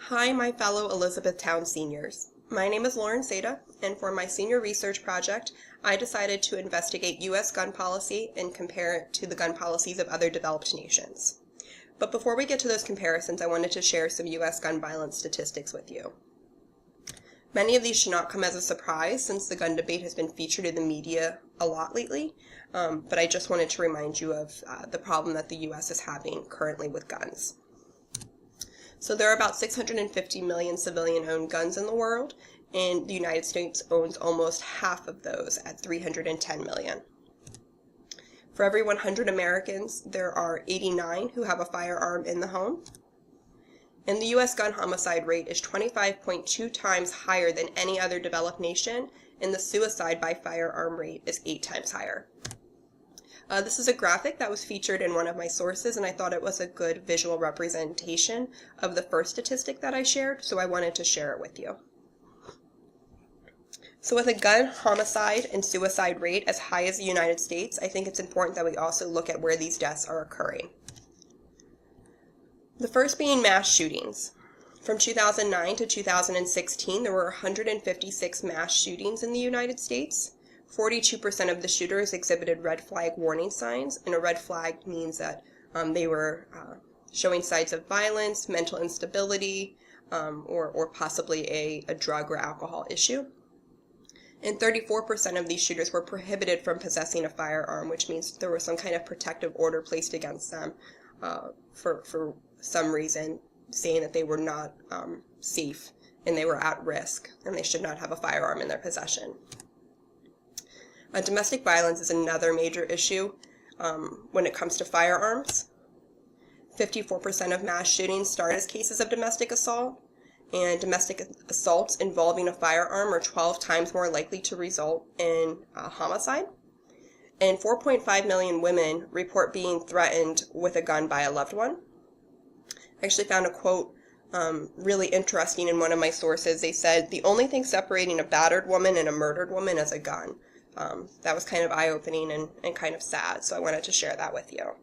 Hi, my fellow Elizabethtown seniors. My name is Seda, and for my senior research project, I decided to investigate U.S. gun policy and compare it to the gun policies of other developed nations. But before we get to those comparisons, I wanted to share some U.S. gun violence statistics with you. Many of these should not come as a surprise since the gun debate has been featured in the media a lot lately, but I just wanted to remind you of the problem that the U.S. is having currently with guns. So there are about 650 million civilian-owned guns in the world, and the United States owns almost half of those at 310 million. For every 100 Americans, there are 89 who have a firearm in the home. And the U.S. gun homicide rate is 25.2 times higher than any other developed nation, and the suicide by firearm rate is 8 times higher. This is a graphic that was featured in one of my sources, and I thought it was a good visual representation of the first statistic that I shared, so I wanted to share it with you. So with a gun homicide and suicide rate as high as the United States, I think it's important that we also look at where these deaths are occurring. The first being mass shootings. From 2009 to 2016, there were 156 mass shootings in the United States. 42% of the shooters exhibited red flag warning signs, and a red flag means that they were showing signs of violence, mental instability, or possibly a drug or alcohol issue. And 34% of these shooters were prohibited from possessing a firearm, which means there was some kind of protective order placed against them for some reason, saying that they were not safe and they were at risk and they should not have a firearm in their possession. Domestic violence is another major issue when it comes to firearms. 54% of mass shootings start as cases of domestic assault, and domestic assaults involving a firearm are 12 times more likely to result in homicide. And 4.5 million women report being threatened with a gun by a loved one. I actually found a quote really interesting in one of my sources. They said, "The only thing separating a battered woman and a murdered woman is a gun." That was kind of eye-opening and kind of sad, so I wanted to share that with you.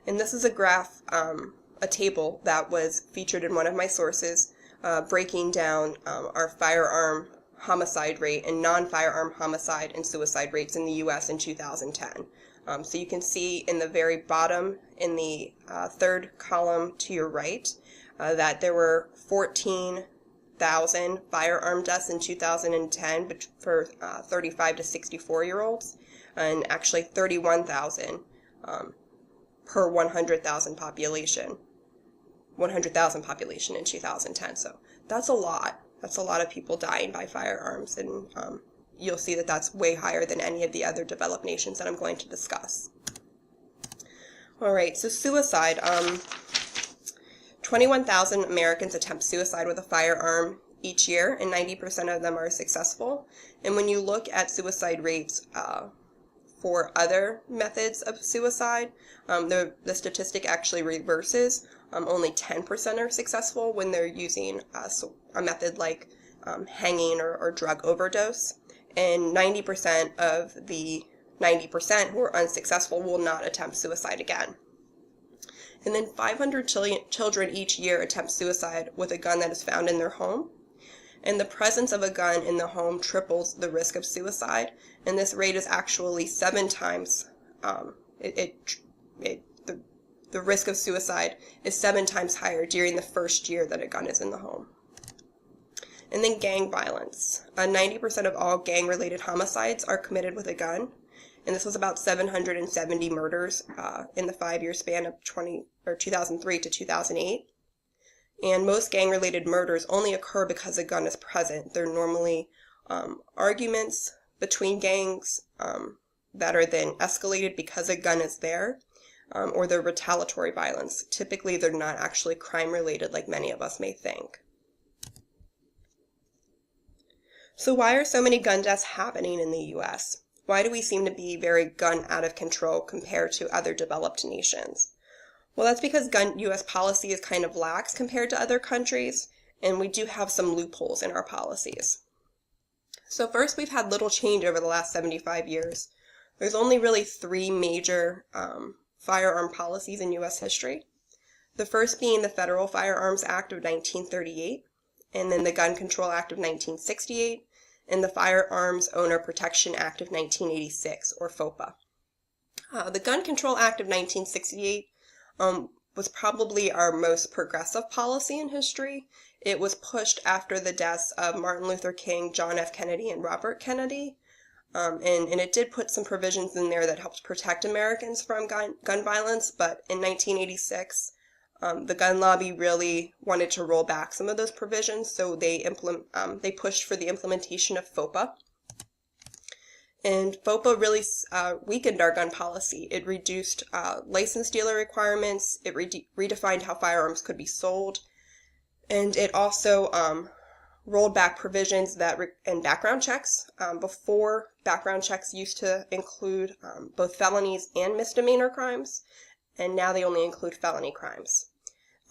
And this is a graph, a table that was featured in one of my sources, breaking down our firearm homicide rate and non-firearm homicide and suicide rates in the U.S. in 2010. So you can see in the very bottom, in the third column to your right, that there were 14,000 firearm deaths in 2010 for 35 to 64-year-olds, and actually 31,000 per 100,000 population in 2010. So that's a lot. That's a lot of people dying by firearms, and you'll see that that's way higher than any of the other developed nations that I'm going to discuss. All right, so suicide. 21,000 Americans attempt suicide with a firearm each year, and 90% of them are successful. And when you look at suicide rates for other methods of suicide, the statistic actually reverses. Only 10% are successful when they're using a method like hanging or drug overdose. And 90% of the 90% who are unsuccessful will not attempt suicide again. And then 500 children each year attempt suicide with a gun that is found in their home. And the presence of a gun in the home triples the risk of suicide. And this rate is actually 7 times, the risk of suicide is 7 times higher during the first year that a gun is in the home. And then gang violence. 90% of all gang-related homicides are committed with a gun. And this was about 770 murders in the 5-year span of 2003 to 2008. And most gang-related murders only occur because a gun is present. They're normally arguments between gangs that are then escalated because a gun is there, or they're retaliatory violence. Typically, they're not actually crime-related like many of us may think. So why are so many gun deaths happening in the U.S.? Why do we seem to be very gun out of control compared to other developed nations? Well, that's because U.S. policy is kind of lax compared to other countries, and we do have some loopholes in our policies. So first, we've had little change over the last 75 years. There's only really 3 major firearm policies in U.S. history. The first being the Federal Firearms Act of 1938, and then the Gun Control Act of 1968, and the Firearms Owner Protection Act of 1986, or FOPA. The Gun Control Act of 1968 was probably our most progressive policy in history. It was pushed after the deaths of Martin Luther King, John F. Kennedy, and Robert Kennedy. And it did put some provisions in there that helped protect Americans from gun violence, but in 1986, the gun lobby really wanted to roll back some of those provisions, so they pushed for the implementation of FOPA. And FOPA really weakened our gun policy. It reduced license dealer requirements, it redefined how firearms could be sold, and it also rolled back provisions and background checks. Before, background checks used to include both felonies and misdemeanor crimes, and now they only include felony crimes.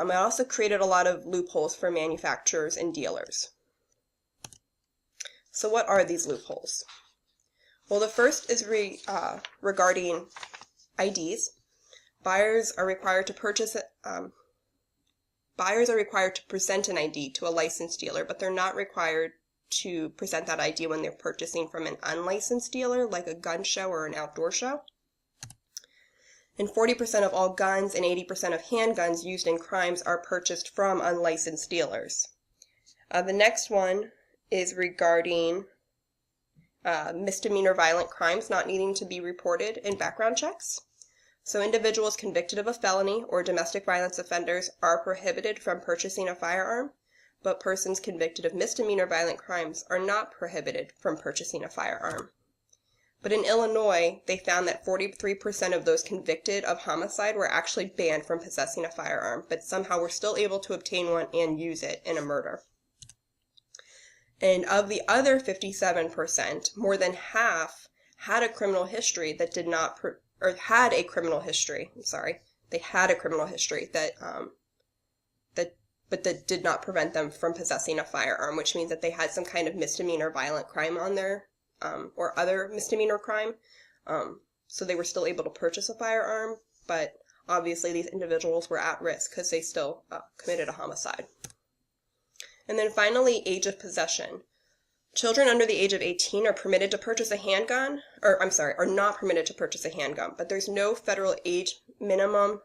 It also created a lot of loopholes for manufacturers and dealers. So what are these loopholes? Well, the first is regarding IDs. Buyers are required to present an ID to a licensed dealer, but they're not required to present that ID when they're purchasing from an unlicensed dealer, like a gun show or an outdoor show. And 40% of all guns and 80% of handguns used in crimes are purchased from unlicensed dealers. The next one is regarding misdemeanor violent crimes not needing to be reported in background checks. So individuals convicted of a felony or domestic violence offenders are prohibited from purchasing a firearm, but persons convicted of misdemeanor violent crimes are not prohibited from purchasing a firearm. But in Illinois, they found that 43% of those convicted of homicide were actually banned from possessing a firearm, but somehow were still able to obtain one and use it in a murder. And of the other 57%, more than half had a criminal history that did not, They had a criminal history but that did not prevent them from possessing a firearm, which means that they had some kind of misdemeanor violent crime on there, or other misdemeanor crime. So they were still able to purchase a firearm, but obviously these individuals were at risk because they still committed a homicide. And then finally, age of possession. Children under the age of 18 are permitted to purchase a handgun, are not permitted to purchase a handgun, but there's no federal age minimum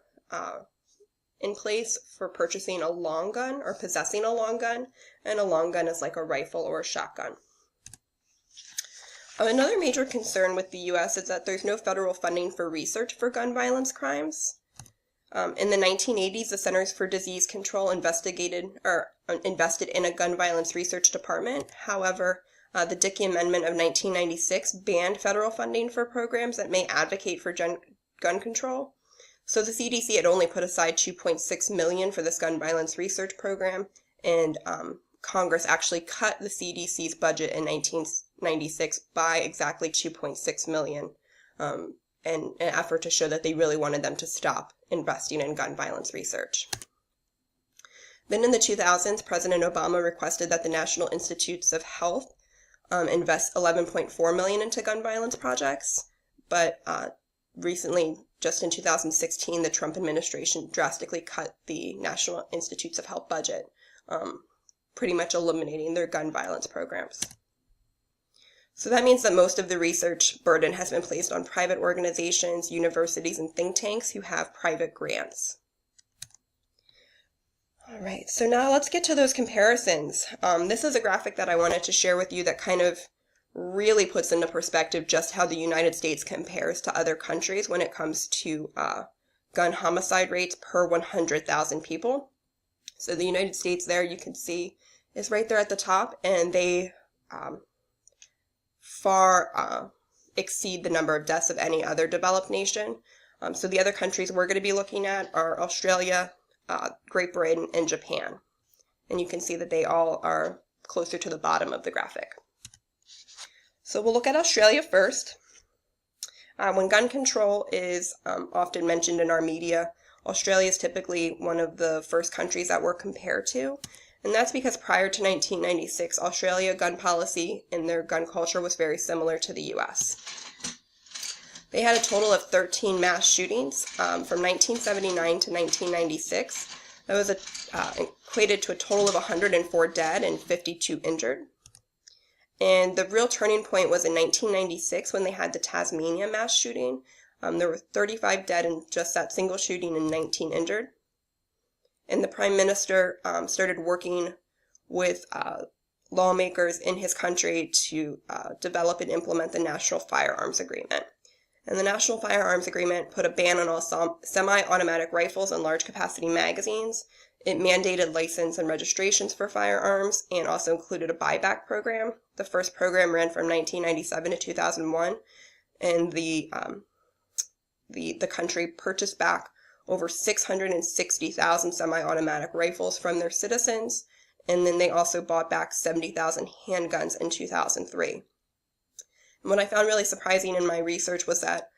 in place for purchasing a long gun or possessing a long gun, and a long gun is like a rifle or a shotgun. Another major concern with the U.S. is that there's no federal funding for research for gun violence crimes. In the 1980s, the Centers for Disease Control invested in a gun violence research department. However, the Dickey Amendment of 1996 banned federal funding for programs that may advocate for gun control. So the CDC had only put aside $2.6 million for this gun violence research program, and Congress actually cut the CDC's budget in 1996 by exactly $2.6 million, in an effort to show that they really wanted them to stop investing in gun violence research. Then in the 2000s, President Obama requested that the National Institutes of Health invest $11.4 million into gun violence projects, but recently, just in 2016, the Trump administration drastically cut the National Institutes of Health budget, pretty much eliminating their gun violence programs. So that means that most of the research burden has been placed on private organizations, universities, and think tanks who have private grants. All right, so now let's get to those comparisons. This is a graphic that I wanted to share with you that kind of really puts into perspective just how the United States compares to other countries when it comes to gun homicide rates per 100,000 people. So the United States there, you can see, is right there at the top, and they far exceed the number of deaths of any other developed nation. So the other countries we're going to be looking at are Australia, Great Britain, and Japan. And you can see that they all are closer to the bottom of the graphic. So we'll look at Australia first. When gun control is often mentioned in our media, Australia is typically one of the first countries that we're compared to. And that's because prior to 1996, Australia gun policy and their gun culture was very similar to the U.S. They had a total of 13 mass shootings from 1979 to 1996. That was equated to a total of 104 dead and 52 injured. And the real turning point was in 1996 when they had the Tasmania mass shooting. There were 35 dead in just that single shooting and 19 injured. And the Prime Minister started working with lawmakers in his country to develop and implement the National Firearms Agreement. And the National Firearms Agreement put a ban on all semi-automatic rifles and large-capacity magazines. It mandated license and registrations for firearms and also included a buyback program. The first program ran from 1997 to 2001, and the country purchased back over 660,000 semi-automatic rifles from their citizens, and then they also bought back 70,000 handguns in 2003. And what I found really surprising in my research was that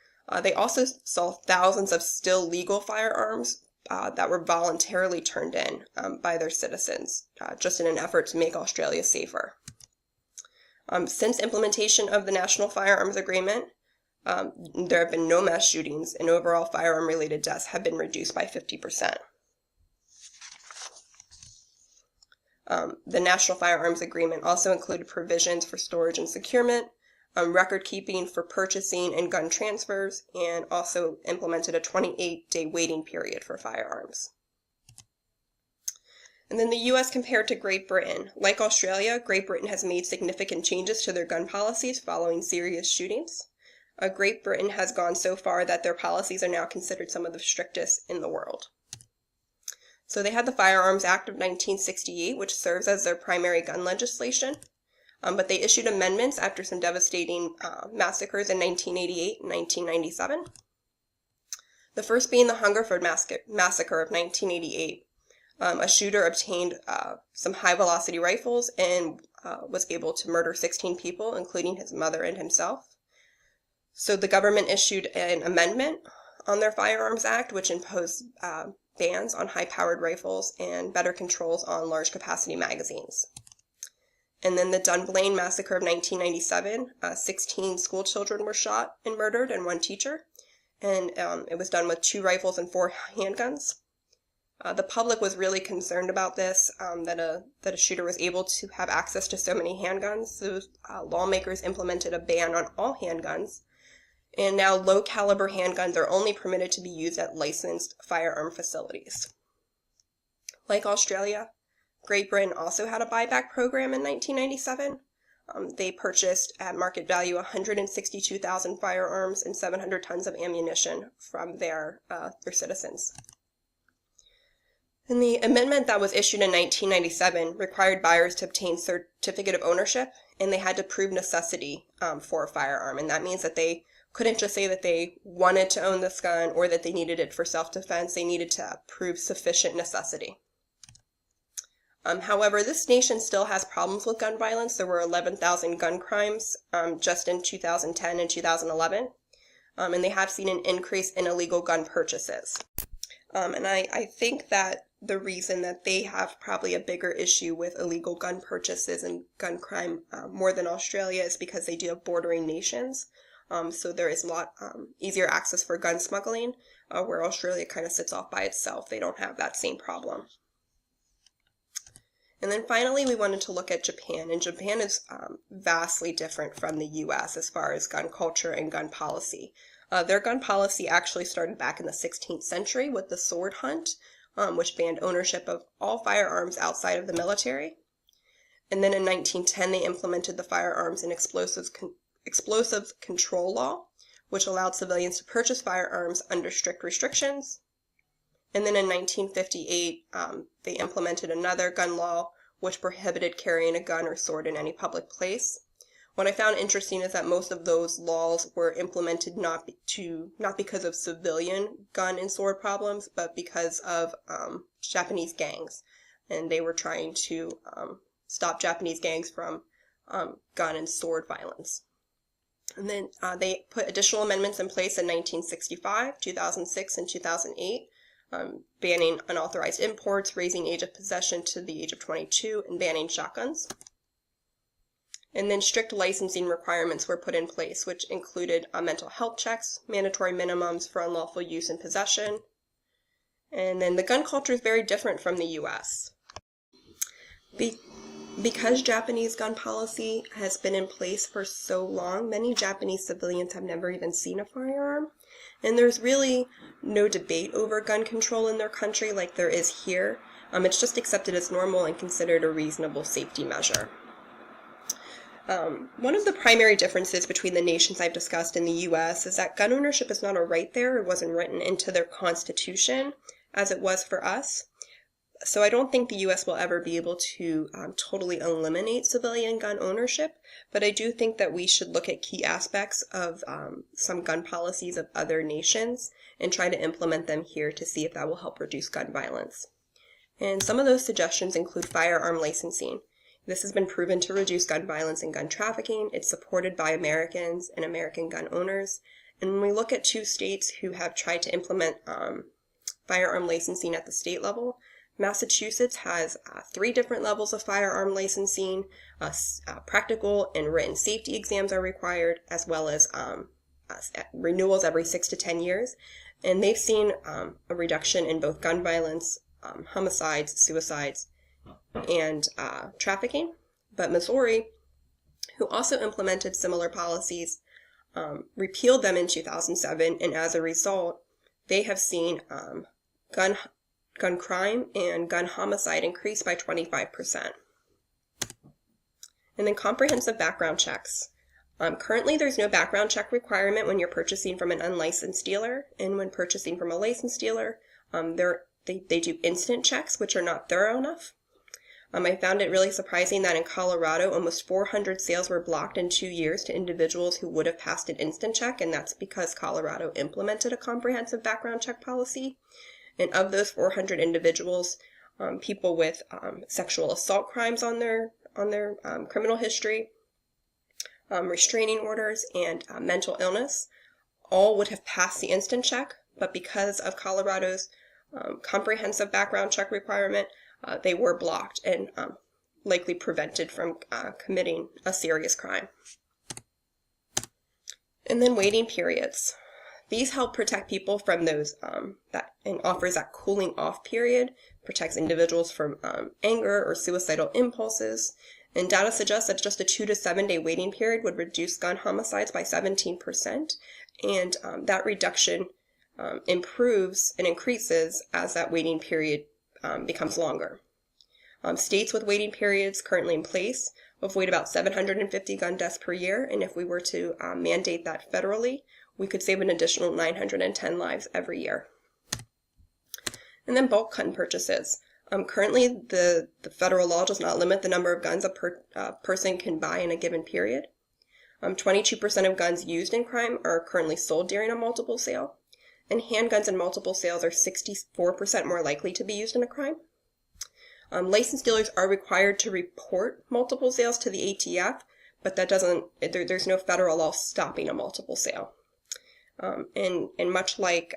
they also saw thousands of still legal firearms that were voluntarily turned in by their citizens, just in an effort to make Australia safer. Since implementation of the National Firearms Agreement, there have been no mass shootings, and overall firearm-related deaths have been reduced by 50%. The National Firearms Agreement also included provisions for storage and securement, record keeping for purchasing and gun transfers, and also implemented a 28-day waiting period for firearms. And then the U.S. compared to Great Britain. Like Australia, Great Britain has made significant changes to their gun policies following serious shootings. Great Britain has gone so far that their policies are now considered some of the strictest in the world. So they had the Firearms Act of 1968, which serves as their primary gun legislation. But they issued amendments after some devastating massacres in 1988 and 1997. The first being the Hungerford Massacre of 1988. A shooter obtained some high-velocity rifles and was able to murder 16 people, including his mother and himself. So the government issued an amendment on their Firearms Act, which imposed bans on high-powered rifles and better controls on large-capacity magazines. And then the Dunblane Massacre of 1997, 16 school children were shot and murdered and 1 teacher. And it was done with 2 rifles and 4 handguns. The public was really concerned about this, that a shooter was able to have access to so many handguns. So lawmakers implemented a ban on all handguns. And now low-caliber handguns are only permitted to be used at licensed firearm facilities. Like Australia, Great Britain also had a buyback program in 1997. They purchased at market value 162,000 firearms and 700 tons of ammunition from their citizens. And the amendment that was issued in 1997 required buyers to obtain certificate of ownership, and they had to prove necessity for a firearm. And that means that they couldn't just say that they wanted to own this gun or that they needed it for self-defense. They needed to prove sufficient necessity. However, this nation still has problems with gun violence. There were 11,000 gun crimes just in 2010 and 2011, and they have seen an increase in illegal gun purchases. And I think that the reason that they have probably a bigger issue with illegal gun purchases and gun crime more than Australia is because they do have bordering nations. So there is a lot easier access for gun smuggling, where Australia kind of sits off by itself. They don't have that same problem. And then finally, we wanted to look at Japan, and Japan is vastly different from the U.S. as far as gun culture and gun policy. Their gun policy actually started back in the 16th century with the sword hunt, which banned ownership of all firearms outside of the military. And then in 1910, they implemented the Firearms and Explosives Control Law, which allowed civilians to purchase firearms under strict restrictions. And then in 1958, they implemented another gun law which prohibited carrying a gun or sword in any public place. What I found interesting is that most of those laws were implemented not because of civilian gun and sword problems, but because of Japanese gangs. And they were trying to stop Japanese gangs from gun and sword violence. And then they put additional amendments in place in 1965, 2006, and 2008. Banning unauthorized imports, raising age of possession to the age of 22, and banning shotguns. And then strict licensing requirements were put in place, which included mental health checks, mandatory minimums for unlawful use and possession. And then the gun culture is very different from the US. Because Japanese gun policy has been in place for so long, many Japanese civilians have never even seen a firearm. And there's really no debate over gun control in their country like there is here. It's just accepted as normal and considered a reasonable safety measure. One of the primary differences between the nations I've discussed in the US is that gun ownership is not a right there. It wasn't written into their constitution as it was for us. So I don't think the US will ever be able to totally eliminate civilian gun ownership, but I do think that we should look at key aspects of some gun policies of other nations and try to implement them here to see if that will help reduce gun violence. And some of those suggestions include firearm licensing. This has been proven to reduce gun violence and gun trafficking. It's supported by Americans and American gun owners. And when we look at 2 states who have tried to implement firearm licensing at the state level, Massachusetts has 3 different levels of firearm licensing. Practical and written safety exams are required, as well as renewals every 6 to 10 years. And they've seen a reduction in both gun violence, homicides, suicides, and trafficking. But Missouri, who also implemented similar policies, repealed them in 2007, and as a result, they have seen gun crime and gun homicide increase by 25%. And then comprehensive background checks. Currently, there's no background check requirement when you're purchasing from an unlicensed dealer, and when purchasing from a licensed dealer, they do instant checks, which are not thorough enough. I found it really surprising that in Colorado, almost 400 sales were blocked in 2 years to individuals who would have passed an instant check, and that's because Colorado implemented a comprehensive background check policy. And of those 400 individuals, people with sexual assault crimes on their criminal history, restraining orders, and mental illness, all would have passed the instant check, but because of Colorado's comprehensive background check requirement, they were blocked and likely prevented from committing a serious crime. And then waiting periods. These help protect people from those and offers that cooling off period, protects individuals from anger or suicidal impulses. And data suggests that just a 2 to 7 day waiting period would reduce gun homicides by 17%. And that reduction improves and increases as that waiting period becomes longer. States with waiting periods currently in place avoid about 750 gun deaths per year. And if we were to mandate that federally, we could save an additional 910 lives every year. And then bulk gun purchases. Currently, the federal law does not limit the number of guns a person can buy in a given period. 22% of guns used in crime are currently sold during a multiple sale. And handguns in multiple sales are 64% more likely to be used in a crime. Licensed dealers are required to report multiple sales to the ATF, but there's no federal law stopping a multiple sale. And much like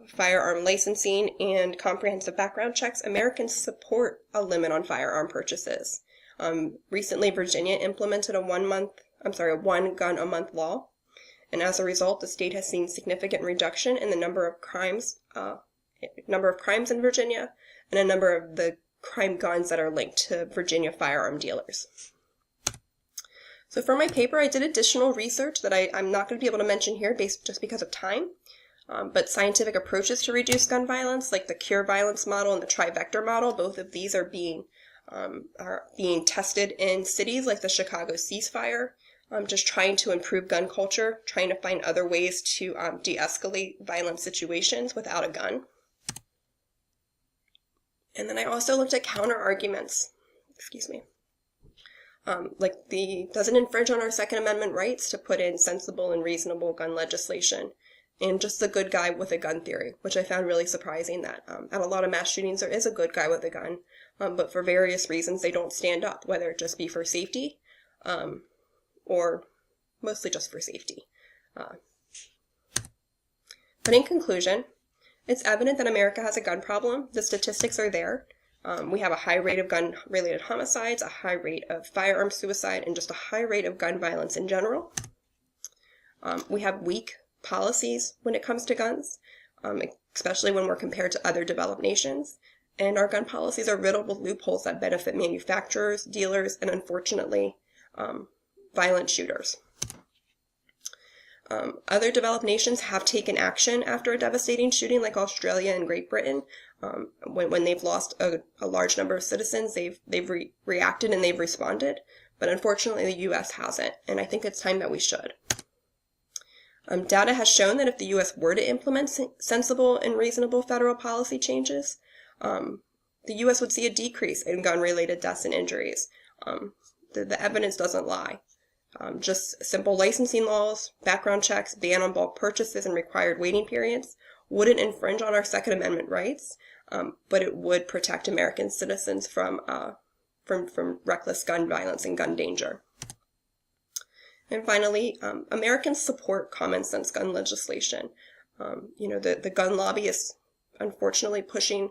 firearm licensing and comprehensive background checks, Americans support a limit on firearm purchases. Recently, Virginia implemented a one gun a month law, and as a result, the state has seen significant reduction in the number of crimes in Virginia, and a number of the crime guns that are linked to Virginia firearm dealers. So for my paper, I did additional research that I'm not going to be able to mention here just because of time, but scientific approaches to reduce gun violence, like the cure violence model and the trivector model, both of these are being tested in cities like the Chicago ceasefire, just trying to improve gun culture, trying to find other ways to de-escalate violent situations without a gun. And then I also looked at counter-arguments. Does it infringe on our Second Amendment rights to put in sensible and reasonable gun legislation? And just the good guy with a gun theory, which I found really surprising that at a lot of mass shootings there is a good guy with a gun, but for various reasons they don't stand up, whether it just be for safety or mostly just for safety. But in conclusion, it's evident that America has a gun problem. The statistics are there. We have a high rate of gun-related homicides, a high rate of firearm suicide, and just a high rate of gun violence in general. We have weak policies when it comes to guns. especially when we're compared to other developed nations. And our gun policies are riddled with loopholes that benefit manufacturers, dealers, and unfortunately, violent shooters. Other developed nations have taken action after a devastating shooting, like Australia and Great Britain. When they've lost a large number of citizens, they've reacted and they've responded. But unfortunately, the U.S. hasn't, and I think it's time that we should. Data has shown that if the U.S. were to implement sensible and reasonable federal policy changes, the U.S. would see a decrease in gun-related deaths and injuries. The evidence doesn't lie. Just simple licensing laws, background checks, ban on bulk purchases, and required waiting periods wouldn't infringe on our Second Amendment rights, but it would protect American citizens from reckless gun violence and gun danger. And finally, Americans support common sense gun legislation. The gun lobby is unfortunately pushing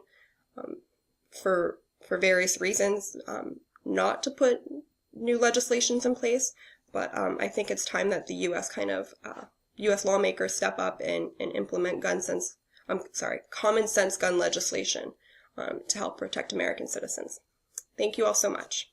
for various reasons not to put new legislations in place, but I think it's time that the U.S. lawmakers step up and implement common sense gun legislation to help protect American citizens. Thank you all so much.